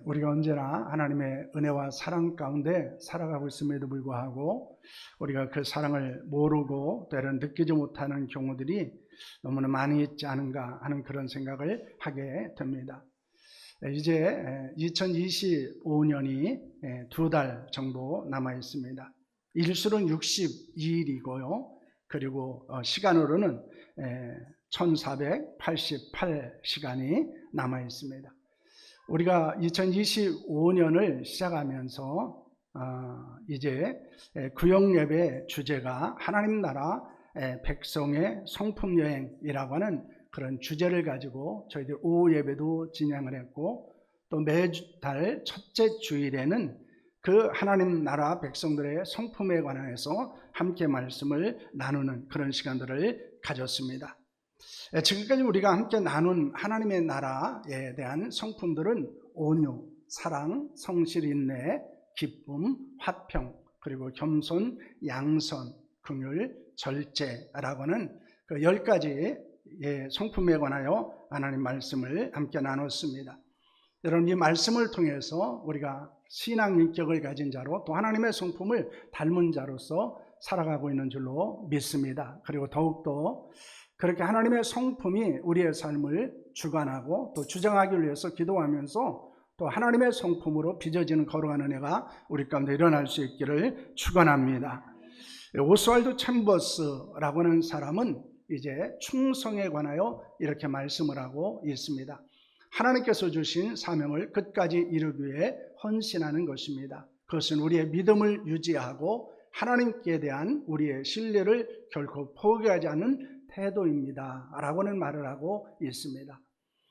우리가 언제나 하나님의 은혜와 사랑 가운데 살아가고 있음에도 불구하고 우리가 그 사랑을 모르고 때로는 느끼지 못하는 경우들이 너무나 많이 있지 않은가 하는 그런 생각을 하게 됩니다. 이제 2025년이 2달 정도 남아 있습니다. 일수는 62일이고요. 그리고 시간으로는 1488시간이 남아 있습니다. 우리가 2025년을 시작하면서 이제 구역예배 주제가 하나님 나라 백성의 성품여행이라고 하는 그런 주제를 가지고 저희들 오후 예배도 진행을 했고, 또 매달 첫째 주일에는 그 하나님 나라 백성들의 성품에 관해서 함께 말씀을 나누는 그런 시간들을 가졌습니다. 지금까지 우리가 함께 나눈 하나님의 나라에 대한 성품들은 온유, 사랑, 성실, 인내, 기쁨, 화평, 그리고 겸손, 양선, 긍휼, 절제라고 하는 그 10가지 성품에 관하여 하나님 말씀을 함께 나눴습니다. 여러분, 이 말씀을 통해서 우리가 신앙 인격을 가진 자로 또 하나님의 성품을 닮은 자로서 살아가고 있는 줄로 믿습니다. 그리고 더욱더 그렇게 하나님의 성품이 우리의 삶을 주관하고 또 주장하기 위해서 기도하면서 또 하나님의 성품으로 빚어지는 걸어가는 애가 우리 가운데 일어날 수 있기를 축원합니다. 오스왈드 챔버스라고 하는 사람은 이제 충성에 관하여 이렇게 말씀을 하고 있습니다. 하나님께서 주신 사명을 끝까지 이루기 위해 헌신하는 것입니다. 그것은 우리의 믿음을 유지하고 하나님께 대한 우리의 신뢰를 결코 포기하지 않는 태도입니다 라고는 말을 하고 있습니다.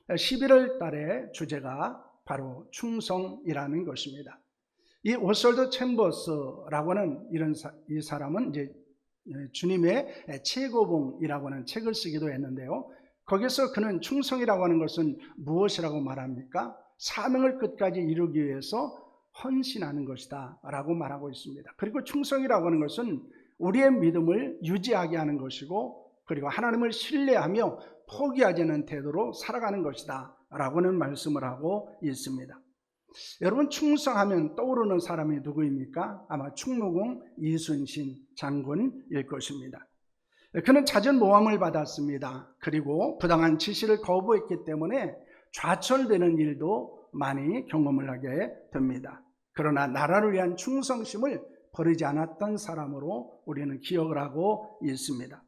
11월 달의 주제가 바로 충성이라는 것입니다. 이 오스왈드 챔버스라고 하는 이 사람은 이제 주님의 최고봉이라고 하는 책을 쓰기도 했는데요. 거기서 그는 충성이라고 하는 것은 무엇이라고 말합니까? 사명을 끝까지 이루기 위해서 헌신하는 것이다 라고 말하고 있습니다. 그리고 충성이라고 하는 것은 우리의 믿음을 유지하게 하는 것이고, 그리고 하나님을 신뢰하며 포기하지 않는 태도로 살아가는 것이다 라고는 말씀을 하고 있습니다. 여러분, 충성하면 떠오르는 사람이 누구입니까? 아마 충무공 이순신 장군일 것입니다. 그는 잦은 모함을 받았습니다. 그리고 부당한 지시를 거부했기 때문에 좌절되는 일도 많이 경험을 하게 됩니다. 그러나 나라를 위한 충성심을 버리지 않았던 사람으로 우리는 기억을 하고 있습니다.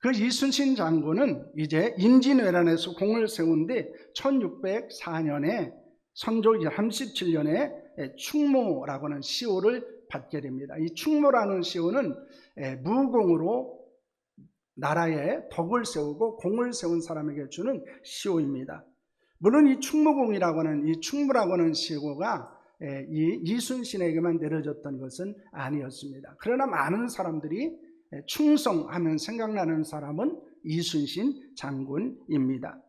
그 이순신 장군은 이제 임진왜란에서 공을 세운 뒤 1604년에 선조 37년에 충무라고 하는 시호를 받게 됩니다. 이 충무라는 시호는 무공으로 나라에 덕을 세우고 공을 세운 사람에게 주는 시호입니다. 물론 이 충무공이라고 하는 이 충무라고 하는 시호가 이 이순신에게만 내려졌던 것은 아니었습니다. 그러나 많은 사람들이 충성하면 생각나는 사람은 이순신 장군입니다.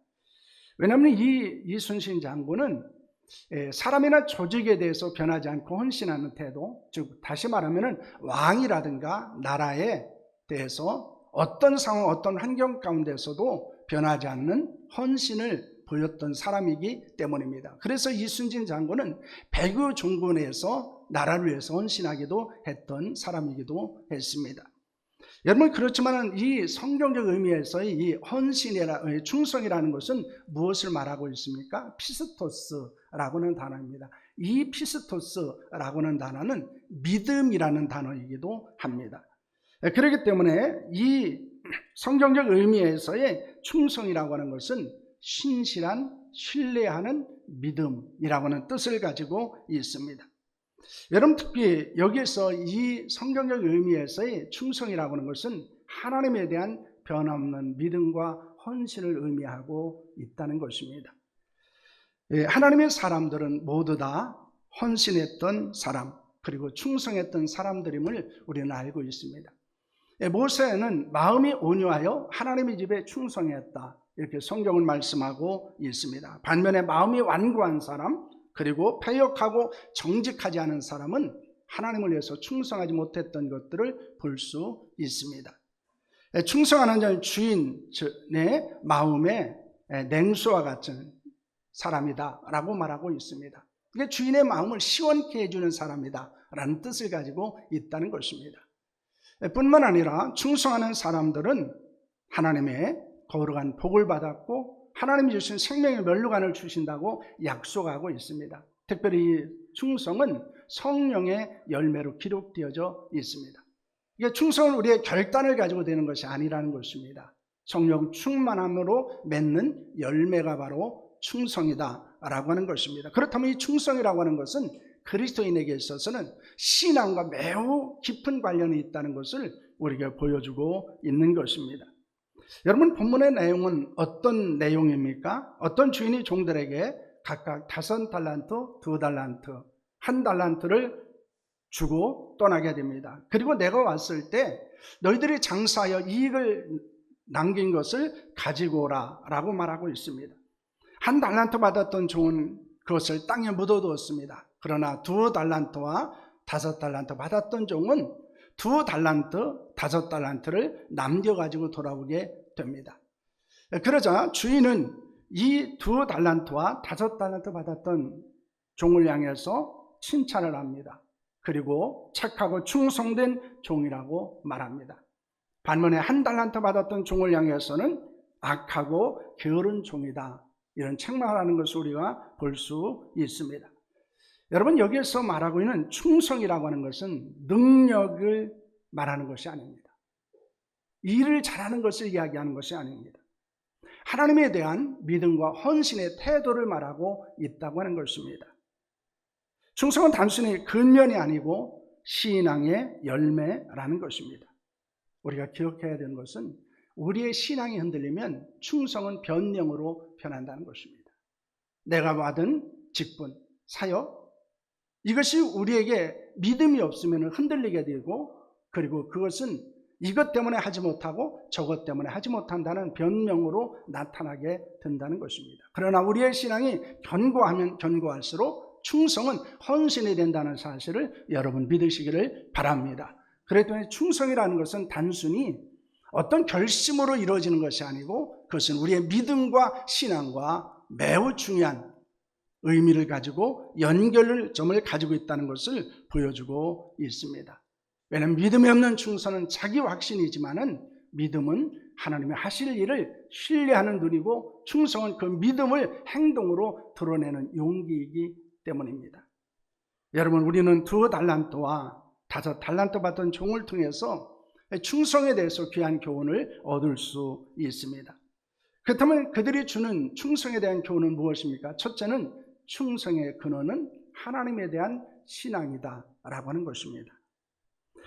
왜냐하면 이 이순신 장군은 사람이나 조직에 대해서 변하지 않고 헌신하는 태도, 즉 다시 말하면 왕이라든가 나라에 대해서 어떤 상황, 어떤 환경 가운데서도 변하지 않는 헌신을 보였던 사람이기 때문입니다. 그래서 이순신 장군은 백의 종군에서 나라를 위해서 헌신하기도 했던 사람이기도 했습니다. 여러분, 그렇지만 이 성경적 의미에서의 이 헌신이라 충성이라는 것은 무엇을 말하고 있습니까? 피스토스라고는 단어입니다. 이 피스토스라고는 단어는 믿음이라는 단어이기도 합니다. 그렇기 때문에 이 성경적 의미에서의 충성이라고 하는 것은 신실한, 신뢰하는 믿음이라고 하는 뜻을 가지고 있습니다. 여러분, 특히 여기에서 이 성경적 의미에서의 충성이라고 하는 것은 하나님에 대한 변함없는 믿음과 헌신을 의미하고 있다는 것입니다. 하나님의 사람들은 모두 다 헌신했던 사람, 그리고 충성했던 사람들임을 우리는 알고 있습니다. 모세는 마음이 온유하여 하나님의 집에 충성했다, 이렇게 성경을 말씀하고 있습니다. 반면에 마음이 완고한 사람, 그리고 패역하고 정직하지 않은 사람은 하나님을 위해서 충성하지 못했던 것들을 볼 수 있습니다. 충성하는 자는 주인의 마음에 냉수와 같은 사람이다 라고 말하고 있습니다. 이게 주인의 마음을 시원케 해주는 사람이다 라는 뜻을 가지고 있다는 것입니다. 뿐만 아니라 충성하는 사람들은 하나님의 거룩한 복을 받았고 하나님이 주신 생명의 면류관을 주신다고 약속하고 있습니다. 특별히 충성은 성령의 열매로 기록되어져 있습니다. 이게 충성은 우리의 결단을 가지고 되는 것이 아니라는 것입니다. 성령 충만함으로 맺는 열매가 바로 충성이다라고 하는 것입니다. 그렇다면 이 충성이라고 하는 것은 그리스도인에게 있어서는 신앙과 매우 깊은 관련이 있다는 것을 우리에게 보여주고 있는 것입니다. 여러분, 본문의 내용은 어떤 내용입니까? 어떤 주인이 종들에게 각각 5달란트, 2달란트, 1달란트를 주고 떠나게 됩니다. 그리고 내가 왔을 때 너희들이 장사하여 이익을 남긴 것을 가지고 오라 라고 말하고 있습니다. 1달란트 받았던 종은 그것을 땅에 묻어두었습니다. 그러나 2달란트와 5달란트 받았던 종은 2달란트, 5달란트를 남겨가지고 돌아오게 됩니다. 그러자 주인은 이 2달란트와 5달란트 받았던 종을 향해서 칭찬을 합니다. 그리고 착하고 충성된 종이라고 말합니다. 반면에 1달란트 받았던 종을 향해서는 악하고 게으른 종이다, 이런 책망하는 것을 우리가 볼 수 있습니다. 여러분, 여기에서 말하고 있는 충성이라고 하는 것은 능력을 말하는 것이 아닙니다. 일을 잘하는 것을 이야기하는 것이 아닙니다. 하나님에 대한 믿음과 헌신의 태도를 말하고 있다고 하는 것입니다. 충성은 단순히 근면이 아니고 신앙의 열매라는 것입니다. 우리가 기억해야 되는 것은 우리의 신앙이 흔들리면 충성은 변명으로 변한다는 것입니다. 내가 받은 직분, 사역, 이것이 우리에게 믿음이 없으면 흔들리게 되고, 그리고 그것은 이것 때문에 하지 못하고 저것 때문에 하지 못한다는 변명으로 나타나게 된다는 것입니다. 그러나 우리의 신앙이 견고하면 견고할수록 충성은 헌신이 된다는 사실을 여러분 믿으시기를 바랍니다. 그랬더니 충성이라는 것은 단순히 어떤 결심으로 이루어지는 것이 아니고 그것은 우리의 믿음과 신앙과 매우 중요한 의미를 가지고 연결점을 가지고 있다는 것을 보여주고 있습니다. 왜냐하면 믿음이 없는 충성은 자기 확신이지만은 믿음은 하나님이 하실 일을 신뢰하는 눈이고 충성은 그 믿음을 행동으로 드러내는 용기이기 때문입니다. 여러분, 우리는 2달란트와 5달란트 받던 종을 통해서 충성에 대해서 귀한 교훈을 얻을 수 있습니다. 그렇다면 그들이 주는 충성에 대한 교훈은 무엇입니까? 첫째는 충성의 근원은 하나님에 대한 신앙이다 라고 하는 것입니다.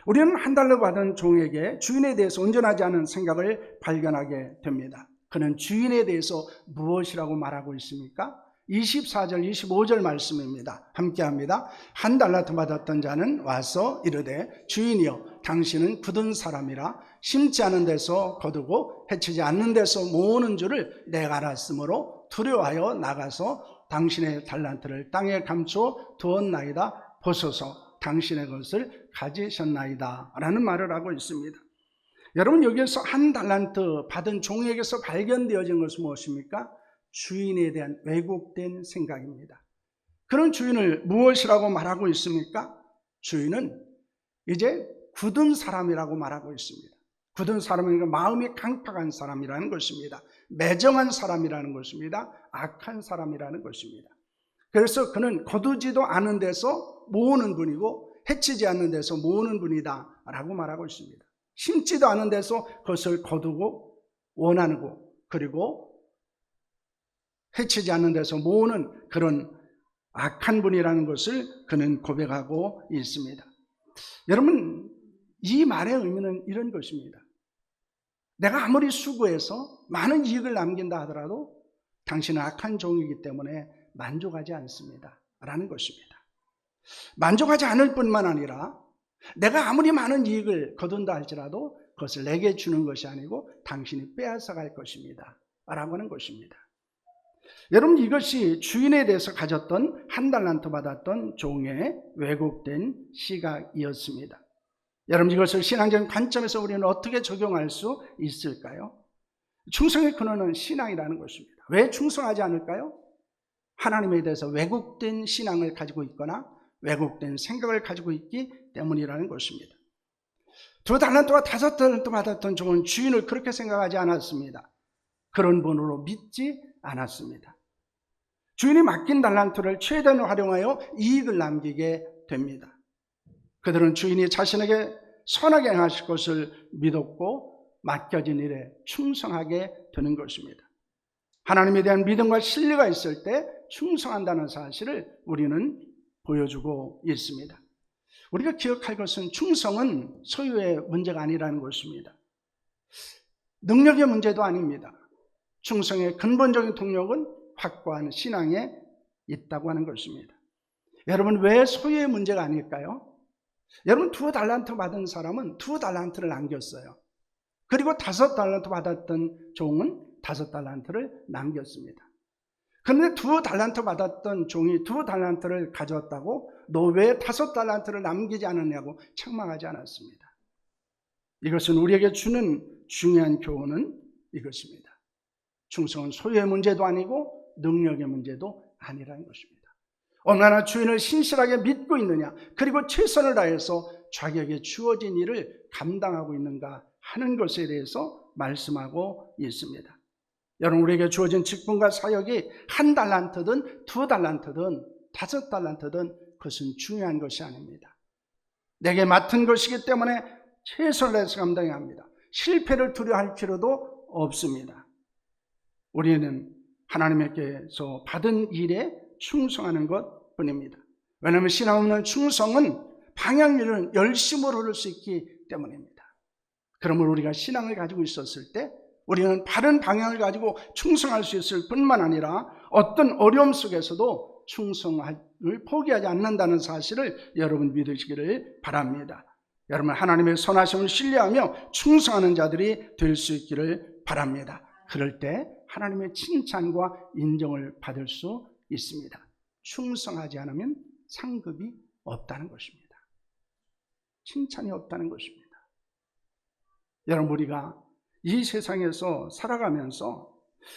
우리는 1달러 받은 종에게 주인에 대해서 온전하지 않은 생각을 발견하게 됩니다. 그는 주인에 대해서 무엇이라고 말하고 있습니까? 24절 25절 말씀입니다. 함께합니다. 1달란트 받았던 자는 와서 이르되 주인이여 당신은 굳은 사람이라 심지 않은 데서 거두고 해치지 않는 데서 모으는 줄을 내가 알았으므로 두려워하여 나가서 당신의 달란트를 땅에 감춰 두었나이다. 보소서 당신의 것을 가지셨나이다 라는 말을 하고 있습니다. 여러분, 여기에서 1달란트 받은 종에게서 발견되어진 것은 무엇입니까? 주인에 대한 왜곡된 생각입니다. 그런 주인을 무엇이라고 말하고 있습니까? 주인은 이제 굳은 사람이라고 말하고 있습니다. 굳은 사람은 마음이 강팍한 사람이라는 것입니다. 매정한 사람이라는 것입니다. 악한 사람이라는 것입니다. 그래서 그는 거두지도 않은 데서 모으는 분이고 해치지 않는 데서 모으는 분이다 라고 말하고 있습니다. 심지도 않은 데서 그것을 거두고 원하고 그리고 해치지 않는 데서 모으는 그런 악한 분이라는 것을 그는 고백하고 있습니다. 여러분, 이 말의 의미는 이런 것입니다. 내가 아무리 수고해서 많은 이익을 남긴다 하더라도 당신은 악한 종이기 때문에 만족하지 않습니다 라는 것입니다. 만족하지 않을 뿐만 아니라 내가 아무리 많은 이익을 거둔다 할지라도 그것을 내게 주는 것이 아니고 당신이 빼앗아 갈 것입니다 라고 하는 것입니다. 여러분, 이것이 주인에 대해서 가졌던 1달란트 받았던 종의 왜곡된 시각이었습니다. 여러분, 이것을 신앙적인 관점에서 우리는 어떻게 적용할 수 있을까요? 충성의 근원은 신앙이라는 것입니다. 왜 충성하지 않을까요? 하나님에 대해서 왜곡된 신앙을 가지고 있거나 왜곡된 생각을 가지고 있기 때문이라는 것입니다. 2달란트와 5달란트 받았던 종은 주인을 그렇게 생각하지 않았습니다. 그런 분으로 믿지 않았습니다. 주인이 맡긴 달란트를 최대한 활용하여 이익을 남기게 됩니다. 그들은 주인이 자신에게 선하게 행하실 것을 믿었고 맡겨진 일에 충성하게 되는 것입니다. 하나님에 대한 믿음과 신뢰가 있을 때 충성한다는 사실을 우리는 보여주고 있습니다. 우리가 기억할 것은 충성은 소유의 문제가 아니라는 것입니다. 능력의 문제도 아닙니다. 충성의 근본적인 동력은 확고한 신앙에 있다고 하는 것입니다. 여러분, 왜 소유의 문제가 아닐까요? 여러분, 2달란트 받은 사람은 2달란트를 남겼어요. 그리고 5달란트 받았던 종은 5달란트를 남겼습니다. 그런데 2달란트 받았던 종이 2달란트를 가져왔다고 너 왜 5달란트를 남기지 않았냐고 책망하지 않았습니다. 이것은 우리에게 주는 중요한 교훈은 이것입니다. 충성은 소유의 문제도 아니고 능력의 문제도 아니라는 것입니다. 얼마나 주인을 신실하게 믿고 있느냐, 그리고 최선을 다해서 자기에게 주어진 일을 감당하고 있는가 하는 것에 대해서 말씀하고 있습니다. 여러분, 우리에게 주어진 직분과 사역이 1달란트든 2달란트든 5달란트든 그것은 중요한 것이 아닙니다. 내게 맡은 것이기 때문에 최선을 다해서 감당해야 합니다. 실패를 두려워할 필요도 없습니다. 우리는 하나님께서 받은 일에 충성하는 것 뿐입니다. 왜냐하면 신앙 없는 충성은 방향을 열심으로 얻을 수 있기 때문입니다. 그러므로 우리가 신앙을 가지고 있었을 때 우리는 바른 방향을 가지고 충성할 수 있을 뿐만 아니라 어떤 어려움 속에서도 충성을 포기하지 않는다는 사실을 여러분 믿으시기를 바랍니다. 여러분, 하나님의 선하심을 신뢰하며 충성하는 자들이 될 수 있기를 바랍니다. 그럴 때 하나님의 칭찬과 인정을 받을 수 있습니다. 충성하지 않으면 상급이 없다는 것입니다. 칭찬이 없다는 것입니다. 여러분, 우리가 이 세상에서 살아가면서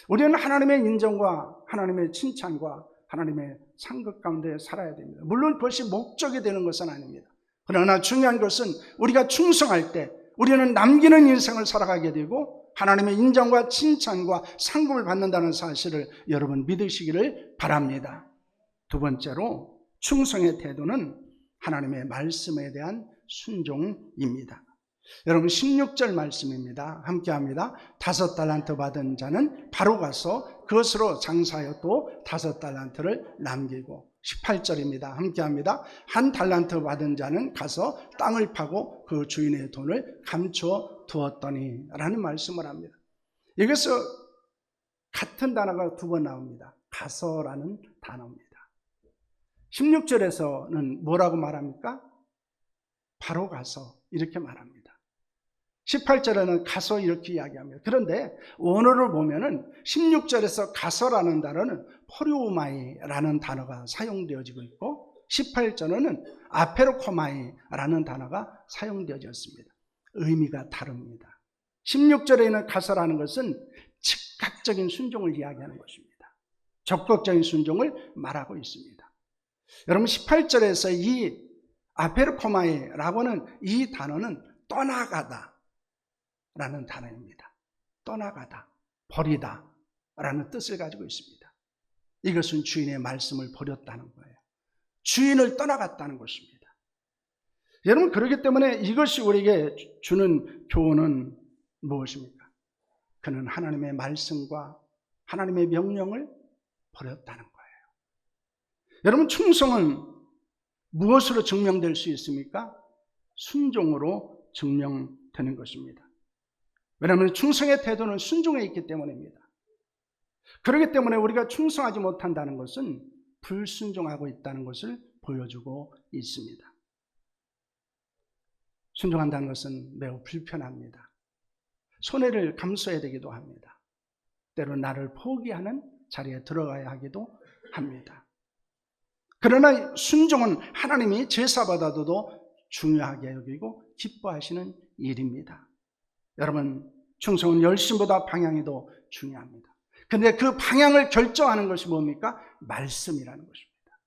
우리는 하나님의 인정과 하나님의 칭찬과 하나님의 상급 가운데 살아야 됩니다. 물론 그것이 목적이 되는 것은 아닙니다. 그러나 중요한 것은 우리가 충성할 때 우리는 남기는 인생을 살아가게 되고 하나님의 인정과 칭찬과 상급을 받는다는 사실을 여러분 믿으시기를 바랍니다. 두 번째로, 충성의 태도는 하나님의 말씀에 대한 순종입니다. 여러분, 16절 말씀입니다. 함께합니다. 5달란트 받은 자는 바로 가서 그것으로 장사하여 또 5달란트를 남기고, 18절입니다. 함께합니다. 1달란트 받은 자는 가서 땅을 파고 그 주인의 돈을 감춰 두었더니 라는 말씀을 합니다. 여기서 같은 단어가 2번 나옵니다. 가서라는 단어입니다. 16절에서는 뭐라고 말합니까? 바로 가서 이렇게 말합니다. 18절에는 가서 이렇게 이야기합니다. 그런데 원어를 보면은 16절에서 가서라는 단어는 포리오마이라는 단어가 사용되어지고 있고 18절에는 아페로코마이라는 단어가 사용되어졌습니다. 의미가 다릅니다. 16절에 있는 가서라는 것은 즉각적인 순종을 이야기하는 것입니다. 적극적인 순종을 말하고 있습니다. 여러분, 18절에서 이 아페르코마이라고 하는 이 단어는 떠나가다 라는 단어입니다. 떠나가다, 버리다 라는 뜻을 가지고 있습니다. 이것은 주인의 말씀을 버렸다는 거예요. 주인을 떠나갔다는 것입니다. 여러분, 그렇기 때문에 이것이 우리에게 주는 교훈은 무엇입니까? 그는 하나님의 말씀과 하나님의 명령을 버렸다는 거예요. 여러분, 충성은 무엇으로 증명될 수 있습니까? 순종으로 증명되는 것입니다. 왜냐하면 충성의 태도는 순종에 있기 때문입니다. 그렇기 때문에 우리가 충성하지 못한다는 것은 불순종하고 있다는 것을 보여주고 있습니다. 순종한다는 것은 매우 불편합니다. 손해를 감수해야 되기도 합니다. 때로 나를 포기하는 자리에 들어가야 하기도 합니다. 그러나 순종은 하나님이 제사받아도 중요하게 여기고 기뻐하시는 일입니다. 여러분, 충성은 열심보다 방향이 더 중요합니다. 근데 그 방향을 결정하는 것이 뭡니까? 말씀이라는 것입니다.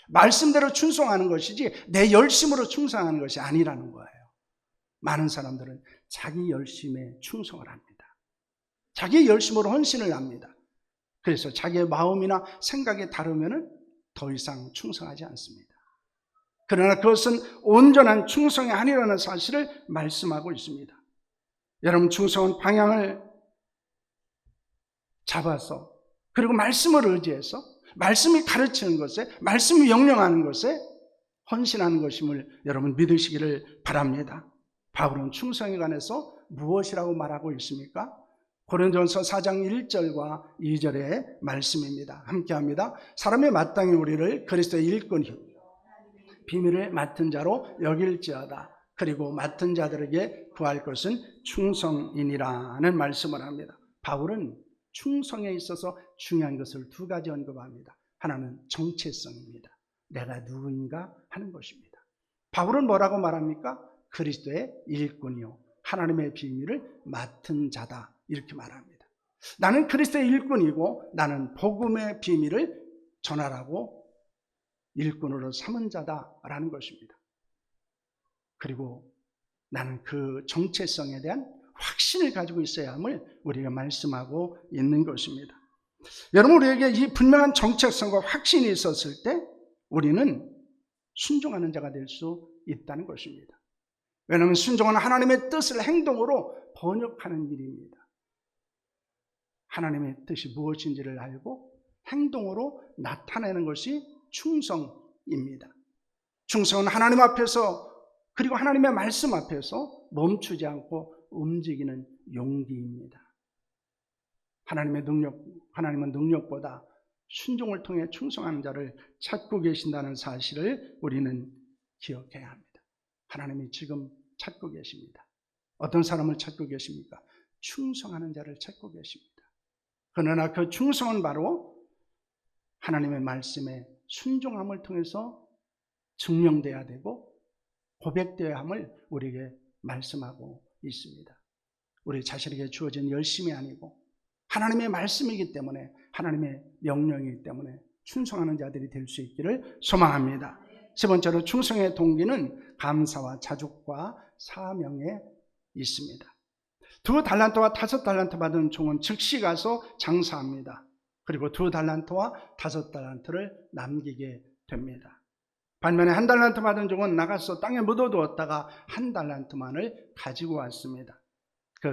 말씀대로 충성하는 것이지 내 열심으로 충성하는 것이 아니라는 거예요. 많은 사람들은 자기 열심에 충성을 합니다. 자기 열심으로 헌신을 합니다. 그래서 자기의 마음이나 생각이 다르면 더 이상 충성하지 않습니다. 그러나 그것은 온전한 충성이 아니라는 사실을 말씀하고 있습니다. 여러분, 충성은 방향을 잡아서 그리고 말씀을 의지해서 말씀이 가르치는 것에, 말씀이 명령하는 것에 헌신하는 것임을 여러분 믿으시기를 바랍니다. 바울은 충성에 관해서 무엇이라고 말하고 있습니까? 고린도전서 4장 1절과 2절의 말씀입니다. 함께합니다. 사람의 마땅히 우리를 그리스도의 일꾼이 비밀을 맡은 자로 여길지어다. 그리고 맡은 자들에게 구할 것은 충성이니라는 말씀을 합니다. 바울은 충성에 있어서 중요한 것을 두 가지 언급합니다. 하나는 정체성입니다. 내가 누구인가 하는 것입니다. 바울은 뭐라고 말합니까? 그리스도의 일꾼이요 하나님의 비밀을 맡은 자다, 이렇게 말합니다. 나는 그리스도의 일꾼이고 나는 복음의 비밀을 전하라고 일꾼으로 삼은 자다라는 것입니다. 그리고 나는 그 정체성에 대한 확신을 가지고 있어야 함을 우리가 말씀하고 있는 것입니다. 여러분, 우리에게 이 분명한 정체성과 확신이 있었을 때 우리는 순종하는 자가 될 수 있다는 것입니다. 왜냐하면 순종은 하나님의 뜻을 행동으로 번역하는 일입니다. 하나님의 뜻이 무엇인지를 알고 행동으로 나타내는 것이 충성입니다. 충성은 하나님 앞에서 그리고 하나님의 말씀 앞에서 멈추지 않고 움직이는 용기입니다. 하나님은 능력보다 순종을 통해 충성하는 자를 찾고 계신다는 사실을 우리는 기억해야 합니다. 하나님이 지금 찾고 계십니다. 어떤 사람을 찾고 계십니까? 충성하는 자를 찾고 계십니다. 그러나 그 충성은 바로 하나님의 말씀에 순종함을 통해서 증명돼야 되고 고백되어야 함을 우리에게 말씀하고 있습니다. 우리 자신에게 주어진 열심이 아니고 하나님의 말씀이기 때문에, 하나님의 명령이기 때문에 충성하는 자들이 될 수 있기를 소망합니다. 세 번째로 충성의 동기는 감사와 자족과 사명에 있습니다. 2달란트와 5달란트 받은 종은 즉시 가서 장사합니다. 그리고 2달란트와 5달란트를 남기게 됩니다. 반면에 1달란트 받은 종은 나가서 땅에 묻어두었다가 1달란트만을 가지고 왔습니다.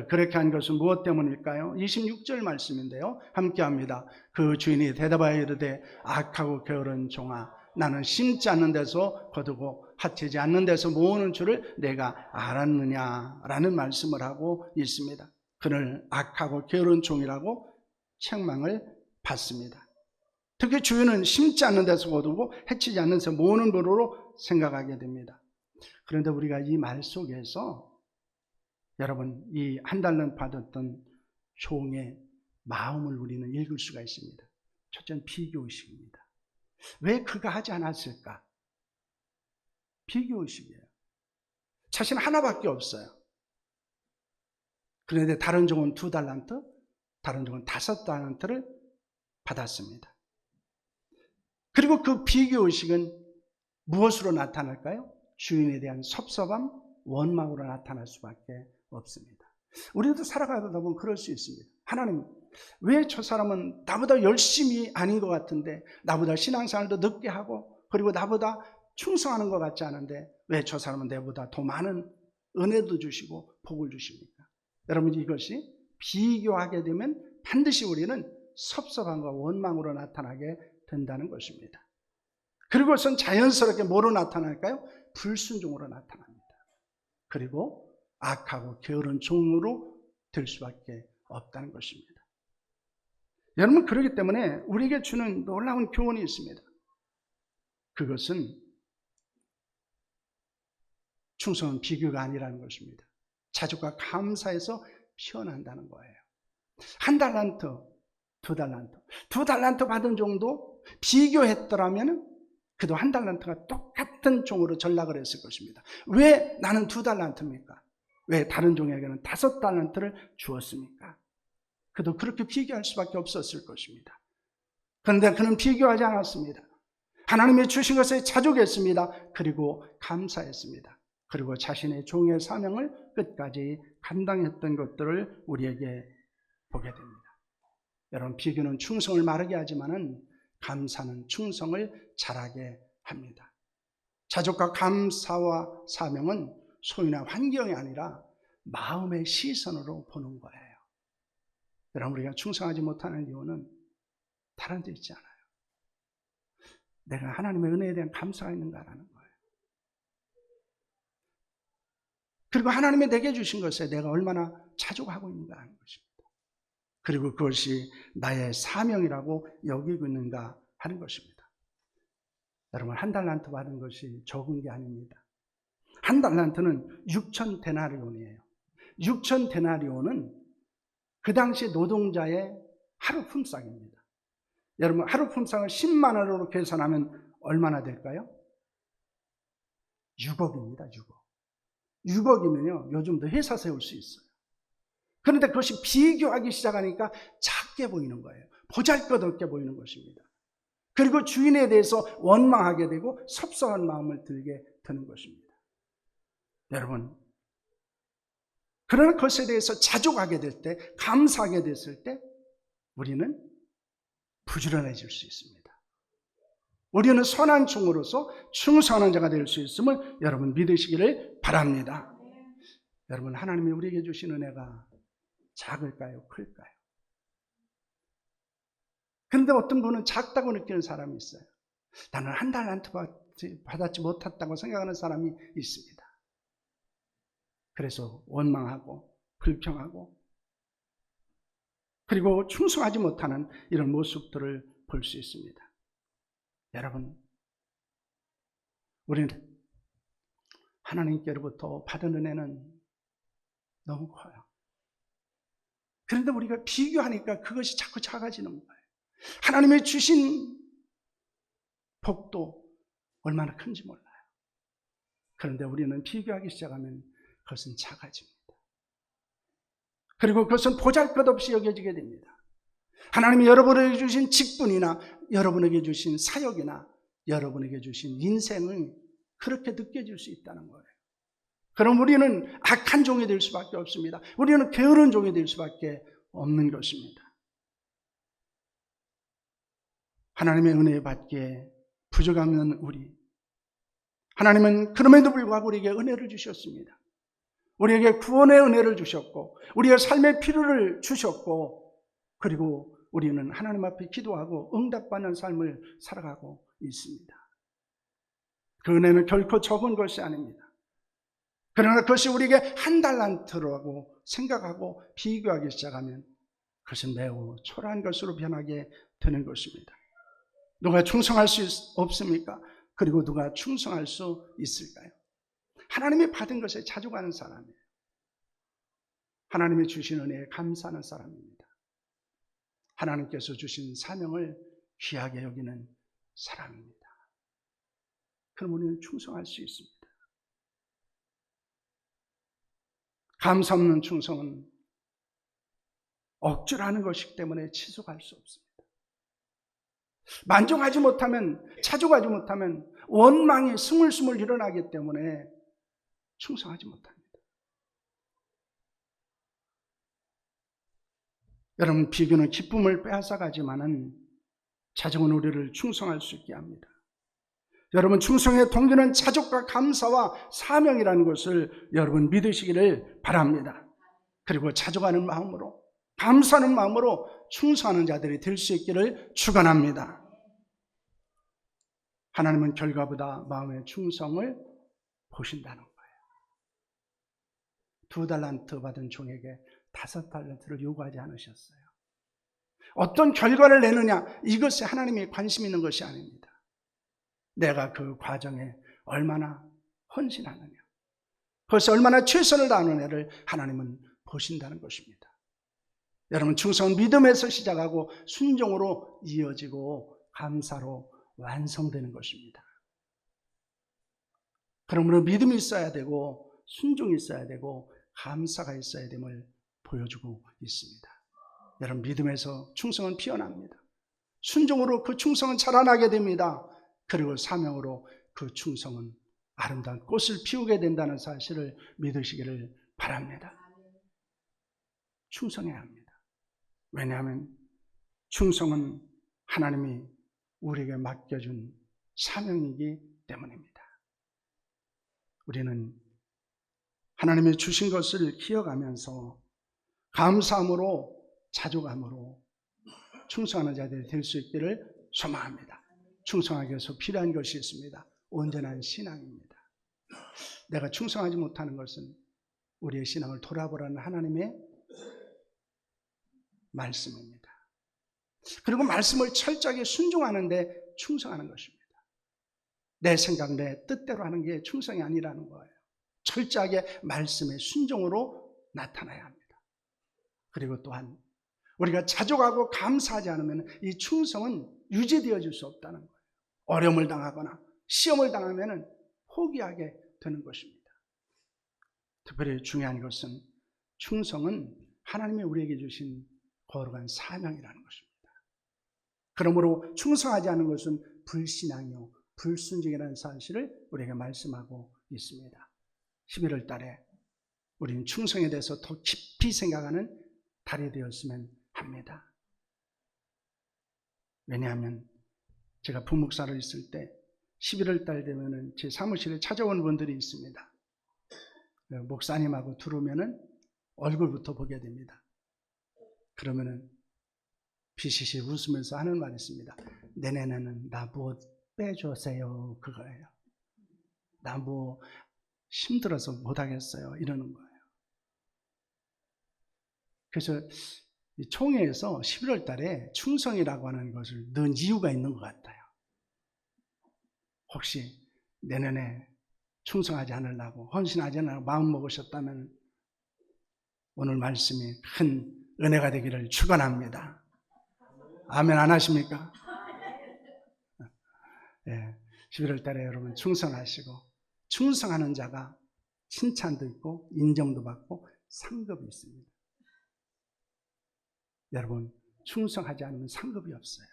그렇게 한 것은 무엇 때문일까요? 26절 말씀인데요, 함께합니다. 그 주인이 대답하여 이르되 악하고 게으른 종아, 나는 심지 않는 데서 거두고 하치지 않는 데서 모으는 줄을 내가 알았느냐라는 말씀을 하고 있습니다. 그를 악하고 게으른 종이라고 책망을 받습니다. 특히 주인은 심지 않는 데서 거두고 해치지 않는 데서 모으는 법으로 생각하게 됩니다. 그런데 우리가 이 말 속에서 여러분, 이 1달란트 받았던 종의 마음을 우리는 읽을 수가 있습니다. 첫째는 비교의식입니다. 왜 그가 하지 않았을까? 비교의식이에요. 자신 하나밖에 없어요. 그런데 다른 종은 2달란트, 다른 종은 5달란트를 받았습니다. 그리고 그 비교의식은 무엇으로 나타날까요? 주인에 대한 섭섭함, 원망으로 나타날 수밖에 없습니다. 우리도 살아가다 보면 그럴 수 있습니다. 하나님, 왜 저 사람은 나보다 열심히 아닌 것 같은데, 나보다 신앙생활도 늦게 하고, 그리고 나보다 충성하는 것 같지 않은데 왜 저 사람은 내보다 더 많은 은혜도 주시고 복을 주십니까? 여러분, 이것이 비교하게 되면 반드시 우리는 섭섭함과 원망으로 나타나게 된다는 것입니다. 그리고선 자연스럽게 뭐로 나타날까요? 불순종으로 나타납니다. 그리고 악하고 게으른 종으로 될 수밖에 없다는 것입니다. 여러분, 그렇기 때문에 우리에게 주는 놀라운 교훈이 있습니다. 그것은 충성은 비교가 아니라는 것입니다. 자족과 감사에서 피어난다는 거예요. 1달란트, 2달란트, 2달란트 받은 종도 비교했더라면 그도 1달란트가 똑같은 종으로 전락을 했을 것입니다. 왜 나는 2달란트입니까? 왜 다른 종에게는 5달란트를 주었습니까? 그도 그렇게 비교할 수밖에 없었을 것입니다. 그런데 그는 비교하지 않았습니다. 하나님이 주신 것에 자족했습니다. 그리고 감사했습니다. 그리고 자신의 종의 사명을 끝까지 감당했던 것들을 우리에게 보게 됩니다. 여러분, 비교는 충성을 마르게 하지만은 감사는 충성을 자라게 합니다. 자족과 감사와 사명은 소유나 환경이 아니라 마음의 시선으로 보는 거예요. 여러분, 우리가 충성하지 못하는 이유는 다른 데 있지 않아요. 내가 하나님의 은혜에 대한 감사가 있는가라는 거예요. 그리고 하나님이 내게 주신 것에 내가 얼마나 자족하고 있는가 하는 것입니다. 그리고 그것이 나의 사명이라고 여기고 있는가 하는 것입니다. 여러분, 한 달란트 받은 것이 적은 게 아닙니다. 한 달란트는 6천 데나리온이에요. 6천 데나리온은 그 당시 노동자의 하루 품삯입니다. 여러분, 하루 품삯을 10만 원으로 계산하면 얼마나 될까요? 6억입니다. 6억. 6억이면요, 요즘도 회사 세울 수 있어요. 그런데 그것이 비교하기 시작하니까 작게 보이는 거예요. 보잘것없게 보이는 것입니다. 그리고 주인에 대해서 원망하게 되고 섭섭한 마음을 들게 되는 것입니다. 여러분, 그러나 그것에 대해서 자족하게 될 때, 감사하게 됐을 때 우리는 부지런해질 수 있습니다. 우리는 선한 종으로서 충성하는 자가 될 수 있음을 여러분 믿으시기를 바랍니다. 여러분, 하나님이 우리에게 주신 은혜가 작을까요? 클까요? 그런데 어떤 분은 작다고 느끼는 사람이 있어요. 나는 한 달란트 받았지 못했다고 생각하는 사람이 있습니다. 그래서 원망하고 불평하고 그리고 충성하지 못하는 이런 모습들을 볼 수 있습니다. 여러분, 우리는 하나님께로부터 받은 은혜는 너무 커요. 그런데 우리가 비교하니까 그것이 자꾸 작아지는 거예요. 하나님의 주신 복도 얼마나 큰지 몰라요. 그런데 우리는 비교하기 시작하면 그것은 작아집니다. 그리고 그것은 보잘것없이 여겨지게 됩니다. 하나님이 여러분에게 주신 직분이나 여러분에게 주신 사역이나 여러분에게 주신 인생은 그렇게 느껴질 수 있다는 거예요. 그럼 우리는 악한 종이 될 수밖에 없습니다. 우리는 게으른 종이 될 수밖에 없는 것입니다. 하나님의 은혜 받기에 부족함 없는 우리, 하나님은 그럼에도 불구하고 우리에게 은혜를 주셨습니다. 우리에게 구원의 은혜를 주셨고 우리의 삶의 필요를 주셨고 그리고 우리는 하나님 앞에 기도하고 응답받는 삶을 살아가고 있습니다. 그 은혜는 결코 적은 것이 아닙니다. 그러나 그것이 우리에게 한 달란트라고 생각하고 비교하기 시작하면 그것은 매우 초라한 것으로 변하게 되는 것입니다. 누가 충성할 수 없습니까? 그리고 누가 충성할 수 있을까요? 하나님이 받은 것에 자족하는 사람이에요. 하나님이 주신 은혜에 감사하는 사람입니다. 하나님께서 주신 사명을 귀하게 여기는 사람입니다. 그럼 우리는 충성할 수 있습니다. 감사 없는 충성은 억지로 하는 것이기 때문에 지속할 수 없습니다. 만족하지 못하면, 자족하지 못하면 원망이 스물스물 일어나기 때문에 충성하지 못합니다. 여러분, 비교는 기쁨을 빼앗아가지만은 자족은 우리를 충성할 수 있게 합니다. 여러분, 충성의 동기는 자족과 감사와 사명이라는 것을 여러분 믿으시기를 바랍니다. 그리고 자족하는 마음으로, 감사하는 마음으로 충성하는 자들이 될 수 있기를 축원합니다. 하나님은 결과보다 마음의 충성을 보신다는 거예요. 2달란트 받은 종에게 5달란트를 요구하지 않으셨어요. 어떤 결과를 내느냐, 이것에 하나님이 관심 있는 것이 아닙니다. 내가 그 과정에 얼마나 헌신하느냐, 그것이 얼마나 최선을 다하느냐를 하나님은 보신다는 것입니다. 여러분, 충성은 믿음에서 시작하고 순종으로 이어지고 감사로 완성되는 것입니다. 그러므로 믿음이 있어야 되고 순종이 있어야 되고 감사가 있어야 됨을 보여주고 있습니다. 여러분, 믿음에서 충성은 피어납니다. 순종으로 그 충성은 자라나게 됩니다. 그리고 사명으로 그 충성은 아름다운 꽃을 피우게 된다는 사실을 믿으시기를 바랍니다. 충성해야 합니다. 왜냐하면 충성은 하나님이 우리에게 맡겨준 사명이기 때문입니다. 우리는 하나님이 주신 것을 기억하면서 감사함으로, 자족함으로 충성하는 자들이 될 수 있기를 소망합니다. 충성하기 위해서 필요한 것이 있습니다. 온전한 신앙입니다. 내가 충성하지 못하는 것은 우리의 신앙을 돌아보라는 하나님의 말씀입니다. 그리고 말씀을 철저하게 순종하는데 충성하는 것입니다. 내 생각, 내 뜻대로 하는 게 충성이 아니라는 거예요. 철저하게 말씀의 순종으로 나타나야 합니다. 그리고 또한 우리가 자족하고 감사하지 않으면 이 충성은 유지되어질 수 없다는 거예요. 어려움을 당하거나 시험을 당하면 포기하게 되는 것입니다. 특별히 중요한 것은 충성은 하나님이 우리에게 주신 거룩한 사명이라는 것입니다. 그러므로 충성하지 않는 것은 불신앙이요 불순종이라는 사실을 우리에게 말씀하고 있습니다. 11월 달에 우리는 충성에 대해서 더 깊이 생각하는 달이 되었으면 합니다. 왜냐하면 제가 부목사로 있을 때 11월 달 되면은 제 사무실에 찾아오는 분들이 있습니다. 목사님하고 들어오면은 얼굴부터 보게 됩니다. 그러면은 비시시 웃으면서 하는 말이 있습니다. 내년에는 나 뭐 빼주세요. 그거예요. 나 뭐 힘들어서 못하겠어요. 이러는 거예요. 그래서 이 총회에서 11월 달에 충성이라고 하는 것을 넣은 이유가 있는 것 같아요. 혹시 내년에 충성하지 않으려고, 헌신하지 않으려고 마음 먹으셨다면 오늘 말씀이 큰 은혜가 되기를 축원합니다. 아멘 안 하십니까? 예, 11월 달에 여러분 충성하시고, 충성하는 자가 칭찬도 있고 인정도 받고 상급이 있습니다. 여러분, 충성하지 않으면 상급이 없어요.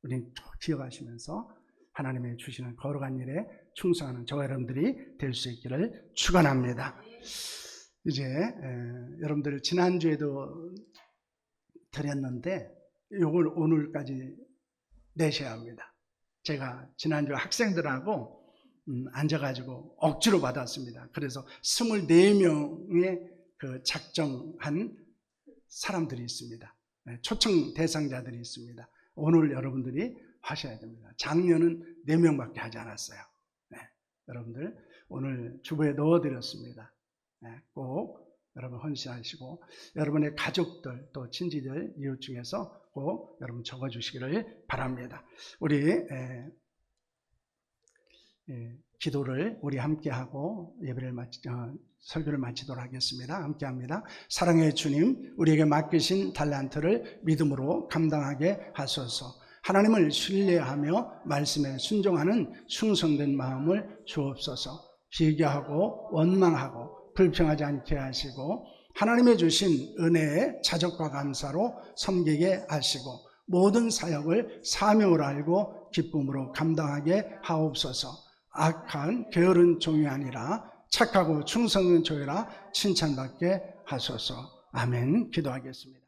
우리는 기억하시면서 하나님의 주시는 거룩한 일에 충성하는 저와 여러분들이 될 수 있기를 축원합니다. 이제 여러분들 지난주에도 드렸는데 이걸 오늘까지 내셔야 합니다. 제가 지난주 학생들하고 앉아가지고 억지로 받았습니다. 그래서 24명의 그 작정한 사람들이 있습니다. 초청 대상자들이 있습니다. 오늘 여러분들이 하셔야 됩니다. 작년은 4명밖에 하지 않았어요. 네, 여러분들 오늘 주보에 넣어드렸습니다. 네, 꼭 여러분 헌신하시고 여러분의 가족들 또 친지들 이웃 중에서 꼭 여러분 적어주시기를 바랍니다. 우리 기도를 우리 함께하고 예배를 설교를 마치도록 하겠습니다. 함께합니다. 사랑의 주님, 우리에게 맡기신 달란트를 믿음으로 감당하게 하소서. 하나님을 신뢰하며 말씀에 순종하는 충성된 마음을 주옵소서. 비교하고 원망하고 불평하지 않게 하시고 하나님의 주신 은혜에 자족과 감사로 섬기게 하시고 모든 사역을 사명으로 알고 기쁨으로 감당하게 하옵소서. 악한 게으른 종이 아니라 착하고 충성된 종이라 칭찬받게 하소서. 아멘. 기도하겠습니다.